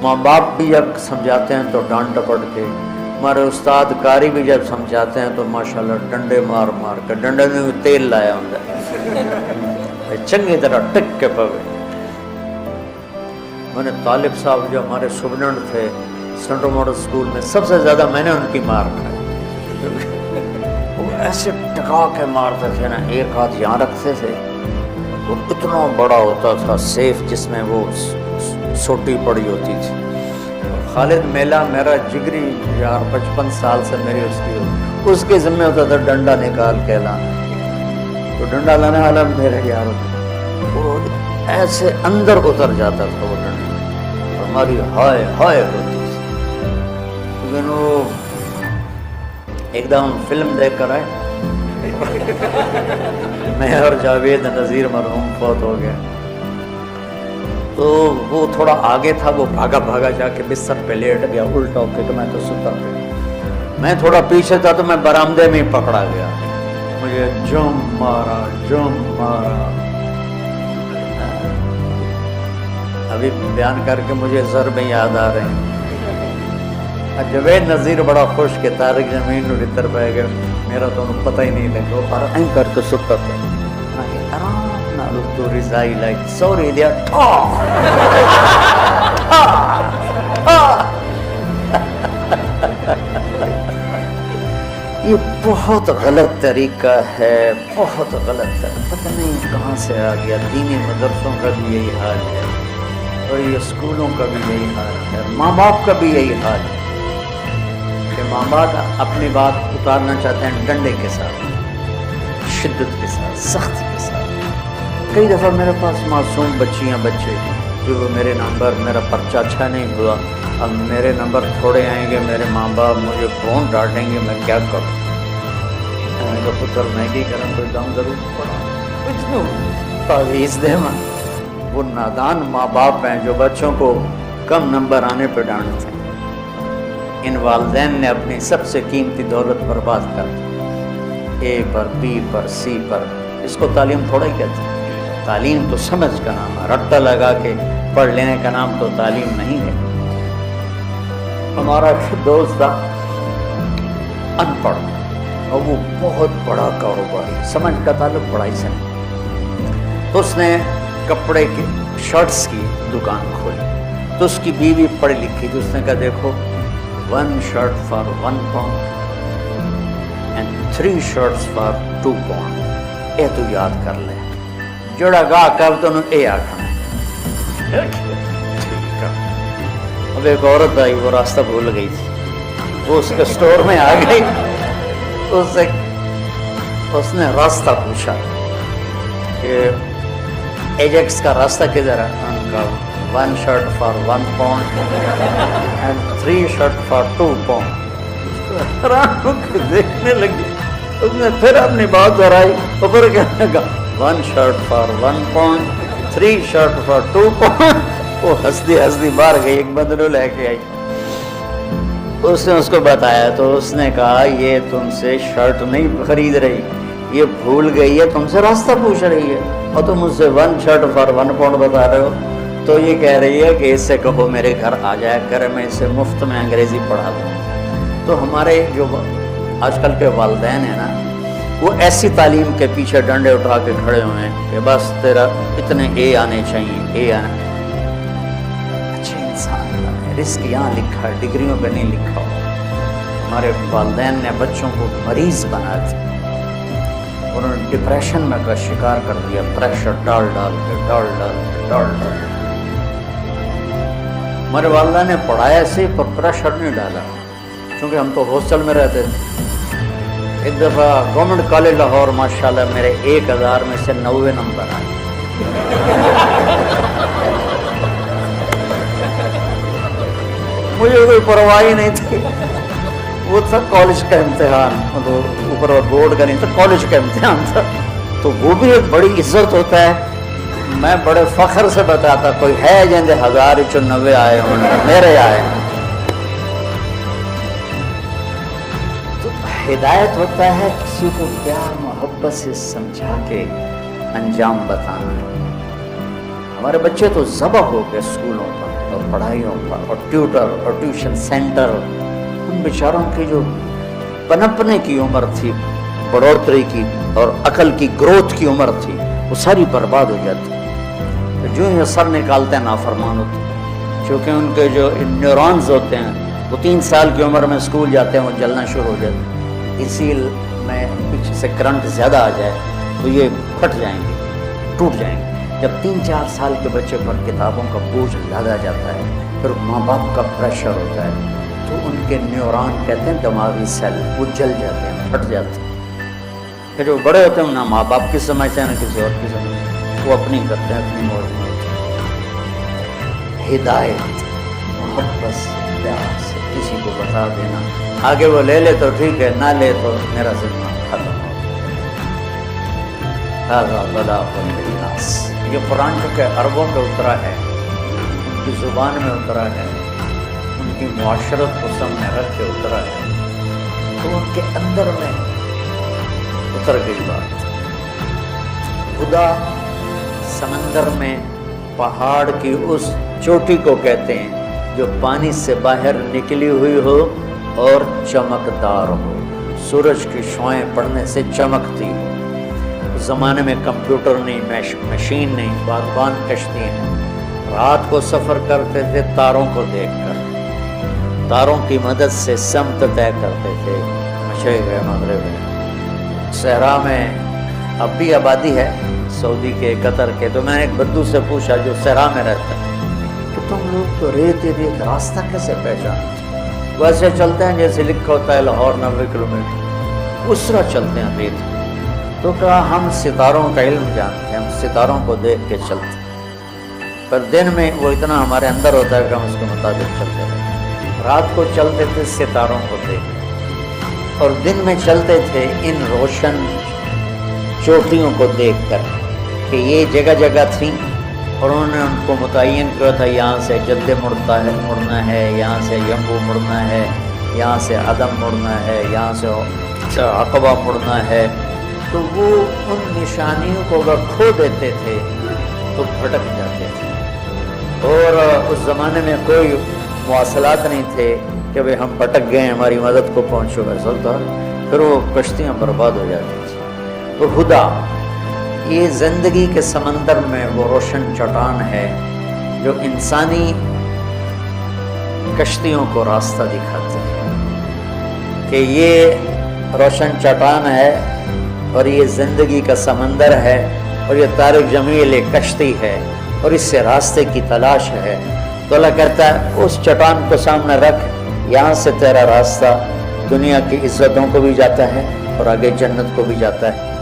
माँ बाप भी जब समझाते हैं तो डांट डपट के, हमारे उस्ताद कारी भी जब समझाते हैं तो माशाल्लाह डंडे मार मार के, डंडे में भी तेल लाया होंगे चंगी तरह टिक के पवे। मैंने तालिब साहब जो हमारे स्टूडेंट थे सेंट्रल मॉडल स्कूल में, सबसे ज़्यादा मैंने उनकी मार खाई। वो ऐसे टका के मारते थे ना, एक हाथ यहाँ रखते थे, वो इतना बड़ा होता था सेफ जिसमें वो सोटी पड़ी होती थी। खालिद मेला मेरा जिगरी यार 55 साल से मेरी उसके ज़िम्मे होता था डंडा निकाल के लाना, तो डंडा लाने वाला मेरे यार वो ऐसे अंदर उतर जाता था वो डंडा, हमारी हाय हाय होती थी। लेकिन वो एकदम फिल्म देख कर आए मैं और जावेद नज़ीर मरहूम फौत हो गया, तो वो थोड़ा आगे था, वो भागा भागा जाके बिस्तर पे लेट गया उल्टा होकर, तो मैं तो सुता था। मैं थोड़ा पीछे था तो मैं बरामदे में ही पकड़ा गया, मुझे जुम मारा जुम मारा। अभी बयान करके मुझे ज़रबे याद आ रहे हैं। जावेद नज़ीर बड़ा खुश के तारिक जमीन इतर पै गए, मेरा तो पता ही नहीं लगा, और ऐं करके सुता था। आराम नाल तो रिजाई लाइक सॉरी दिया ये बहुत गलत तरीका है, बहुत गलत है, पता नहीं कहाँ से आ गया। दीनी मदरसों का भी यही हाल है और ये स्कूलों का भी यही हाल है, माँ बाप का भी यही हाल है कि माँ बाप अपनी बात उतारना चाहते हैं डंडे के साथ, शिद्दत के साथ, सख्ती के साथ। कई दफ़ा मेरे पास मासूम बच्चियाँ बच्चे जो मेरे नंबर, मेरा पर्चा अच्छा नहीं हुआ, अब मेरे नंबर थोड़े आएंगे, मेरे माँ बाप मुझे कौन डांटेंगे, मैं क्या करूँ। मैं तो पुत्र मैगी करम कोई दम ज़रूर पड़ा, कुछ नहीं तावीज़ दे। वो नादान माँ बाप हैं जो बच्चों को कम नंबर आने पर डांटते हैं। इन वालिदैन ने अपनी सबसे कीमती दौलत बर्बाद कर दी, ए पर, बी पर, सी पर। इसको तालीम थोड़ा ही कहते हैं। तालीम तो समझ का नाम है, रट्टा लगा के पढ़ लेने का नाम तो तालीम नहीं है। हमारा दोस्त था अनपढ़ और वो बहुत बड़ा कारोबारी, समझ का ताल्लुक पढ़ाई से नहीं। तो उसने कपड़े के शर्ट्स की दुकान खोली, तो उसकी बीवी पढ़ी लिखी थी। उसने कहा देखो 1 shirt for 1 pound and 3 shirts for 2 pound, ये तू याद कर ले, जोड़ा गा कर तो ए आखना। अब एक औरत आई, वो रास्ता भूल गई थी, वो उसके स्टोर में आ गई, उसने रास्ता पूछा कि एजेक्स का रास्ता किधर है। उनका 1 shirt for 1 pound and 3 shirt for 2 pound. देखने लगी, उसने फिर अपनी बात दोहराई, ऊपर कहने लगा 1 shirt for 1 pound 3 shirt for 2 pound. वो हंसती हंसती बाहर गई, एक बंदरू लेके आई, उसने उसको बताया, तो उसने कहा ये तुमसे शर्ट नहीं खरीद रही, ये भूल गई है, तुमसे रास्ता पूछ रही है, और तुम मुझसे 1 शर्ट फॉर 1 पाउंड बता रहे हो। तो ये कह रही है कि इससे कहो मेरे घर आ जाया कर, मैं इसे मुफ्त में अंग्रेज़ी पढ़ा दूँ। तो हमारे जो आजकल के वालिदैन हैं ना, वो ऐसी तालीम के पीछे डंडे उठा के खड़े हुए हैं कि बस तेरा इतने ए आने चाहिए, ए आने। अच्छे इंसान बने, रिस्क यहाँ लिखा है, डिग्रियों पे नहीं लिखा हो। हमारे वालिदैन ने बच्चों को मरीज़ बना दिया, उन्होंने डिप्रेशन में का शिकार कर दिया, प्रेशर डाल डाल के। हमारे वालिदा ने पढ़ाया से पर प्रेशर नहीं डाला, क्योंकि हम तो हॉस्टल में रहते थे। एक दफ़ा गवर्नमेंट कॉलेज लाहौर माशाल्लाह मेरे 1000 में से 90 नंबर आए। मुझे कोई परवाह ही नहीं थी, वो था कॉलेज का इम्तिहान, मतलब ऊपर बोर्ड का नहीं था, कॉलेज का इम्तिहान था, तो वो भी एक बड़ी इज्जत होता है। मैं बड़े फ़ख्र से बताता, कोई है जिनके 1090 आए होंगे, मेरे आए। तो हिदायत होता है किसी को प्यार मोहब्बत से समझा के अंजाम बताना है। हमारे बच्चे तो ज़बह हो गए स्कूलों पर, اور پڑھائیوں کا اور ٹیوٹر اور ٹیوشن سینٹر، ان بیچاروں کی جو پنپنے کی عمر تھی، بڑھوتری کی اور عقل کی گروتھ کی عمر تھی، وہ ساری برباد ہو جاتی. تو جو یہ سر نکالتے ہیں نافرمان ہوتے ہیں، چونکہ ان کے جو نیورونز ہوتے ہیں وہ 3 سال کی عمر میں اسکول جاتے ہیں، وہ جلنا شروع ہو جاتے ہیں. اسی میں پیچھے سے کرنٹ زیادہ آ جائے تو یہ پھٹ جائیں گے، ٹوٹ جائیں گے. جب 3-4 سال کے بچے پر کتابوں کا بوجھ لادا جاتا ہے، پھر ماں باپ کا پریشر ہوتا ہے، تو ان کے نیورون کہتے ہیں دماغی سیل، وہ جل جاتے ہیں، پھٹ جاتے ہیں. پھر جو بڑے ہوتے ہیں نہ ماں باپ کی سمجھتے ہیں نہ کسی اور کی سمجھتے ہیں، وہ اپنی کرتے ہیں، اپنی موج میں ہوتے ہیں. ہدایت، محبت، پیار سے کسی کو بتا دینا، آگے وہ لے لے تو ٹھیک ہے، نہ لے تو میرا ذمہ ختم ہو. هذا بلاغ للناس. یہ قرآن جو کہ عربوں پہ اترا ہے، ان کی زبان میں اترا ہے، ان کی معاشرت کو سامنے رکھ کے اترا ہے، تو ان کے اندر میں اتر گئی بات. خدا سمندر میں پہاڑ کی اس چوٹی کو کہتے ہیں جو پانی سے باہر نکلی ہوئی ہو اور چمکدار ہو، سورج کی شعاعیں پڑنے سے چمکتی ہو. اس زمانے میں کمپیوٹر نہیں، مشین نہیں، باغبان کشتی ہیں. رات کو سفر کرتے تھے تاروں کو دیکھ کر، تاروں کی مدد سے سمت طے کرتے تھے، مشرق ہے مغرب ہے. صحرا میں اب بھی آبادی ہے، سعودی کے، قطر کے. تو میں نے ایک بدو سے پوچھا جو صحرا میں رہتا ہے کہ تم لوگ تو ریت راستہ کیسے پہچانتے؟ ویسے چلتے ہیں جیسے لکھا ہوتا ہے لاہور 90 کلومیٹر، اس طرح چلتے ہیں ریت. تو کہا ہم ستاروں کا علم جانتے ہیں، ہم ستاروں کو دیکھ کے چلتے ہیں، پر دن میں وہ اتنا ہمارے اندر ہوتا ہے کہ ہم اس کے مطابق چلتے ہیں. رات کو چلتے تھے ستاروں کو دیکھ، اور دن میں چلتے تھے ان روشن چوٹیوں کو دیکھ کر کہ یہ جگہ جگہ تھیں، اور انہوں نے ان کو متعین کیا تھا یہاں سے جدے مڑنا ہے، یہاں سے یمبو مڑنا ہے، یہاں سے عدم مڑنا ہے، یہاں سے عقبہ مڑنا ہے. تو وہ ان نشانیوں کو اگر کھو دیتے تھے تو بھٹک جاتے تھے. اور اس زمانے میں کوئی مواصلات نہیں تھے کہ بھئی ہم بھٹک گئے ہماری مدد کو پہنچو، ایسا تھا. پھر وہ کشتیاں برباد ہو جاتی تھیں. تو خدا یہ زندگی کے سمندر میں وہ روشن چٹان ہے جو انسانی کشتیوں کو راستہ دکھاتی ہے کہ یہ روشن چٹان ہے اور یہ زندگی کا سمندر ہے، اور یہ طارق جمیل ایک کشتی ہے اور اس سے راستے کی تلاش ہے. تو اللہ کہتا ہے اس چٹان کو سامنے رکھ، یہاں سے تیرا راستہ دنیا کی عزتوں کو بھی جاتا ہے اور آگے جنت کو بھی جاتا ہے.